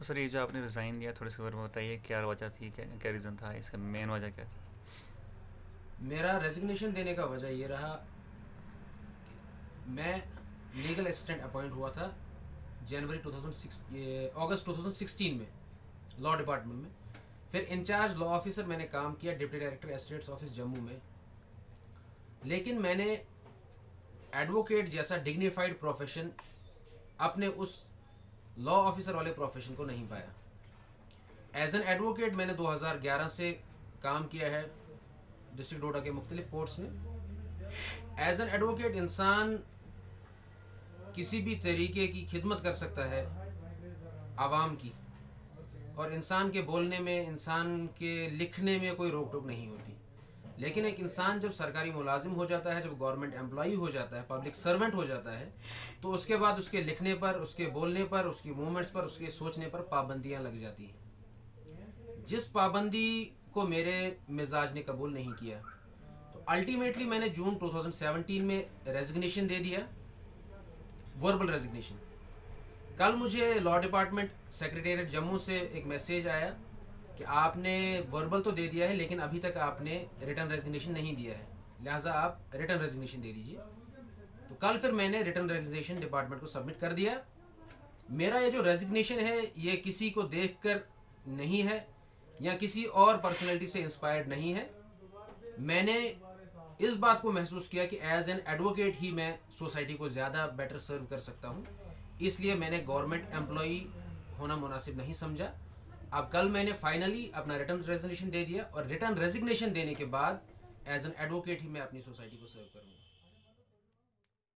तो सर ये जो आपने रिज़ाइन दिया थोड़ी सी बार में बताइए क्या वजह थी, क्या क्या रीज़न था, इसका मेन वजह क्या थी? मेरा रेजिग्नेशन देने का वजह ये रहा, मैं लीगल असिस्टेंट अपॉइंट हुआ था जनवरी 2006 अगस्त 2016 में लॉ डिपार्टमेंट में। फिर इंचार्ज लॉ ऑफिसर मैंने काम किया deputy director estates office Jammu में। लेकिन मैंने एडवोकेट जैसा डिग्निफाइड प्रोफेशन अपने उस लॉ ऑफिसर वाले प्रोफेशन को नहीं पाया। एज एन एडवोकेट मैंने 2011 से काम किया है डिस्ट्रिक्ट डोडा के मुख्तलिफ कोर्ट्स में। एज एन एडवोकेट इंसान किसी भी तरीके की खिदमत कर सकता है आवाम की, और इंसान के बोलने में, इंसान के लिखने में कोई रोक टोक नहीं होती। लेकिन एक इंसान जब सरकारी मुलाजिम हो जाता है, जब गवर्नमेंट एम्प्लॉई हो जाता है, पब्लिक सर्वेंट हो जाता है, तो उसके बाद उसके लिखने पर, उसके बोलने पर, उसकी मूवमेंट्स पर, उसके सोचने पर पाबंदियां लग जाती हैं, जिस पाबंदी को मेरे मिजाज ने कबूल नहीं किया। तो अल्टीमेटली मैंने जून 2017 में रेजिग्नेशन दे दिया, वर्बल रेजिग्नेशन। कल मुझे लॉ डिपार्टमेंट सेक्रेटेरिएट जम्मू से एक मैसेज आया कि आपने वर्बल तो दे दिया है लेकिन अभी तक आपने रिटर्न रेजिग्नेशन नहीं दिया है, लिहाजा आप रिटर्न रेजिग्नेशन दे दीजिए। तो कल फिर मैंने रिटर्न रेजिग्नेशन डिपार्टमेंट को सबमिट कर दिया। मेरा ये जो रेजिग्नेशन है ये किसी को देखकर नहीं है या किसी और पर्सनैलिटी से इंस्पायर्ड नहीं है। मैंने इस बात को महसूस किया कि एज एन एडवोकेट ही मैं सोसाइटी को ज़्यादा बेटर सर्व कर सकता हूँ, इसलिए मैंने गवर्नमेंट एम्प्लॉई होना मुनासिब नहीं समझा। अब कल मैंने फाइनली अपना रिटर्न रेजिग्नेशन दे दिया, और रिटर्न रेजिग्नेशन देने के बाद एज एन एडवोकेट ही मैं अपनी सोसाइटी को सर्व करूँगा।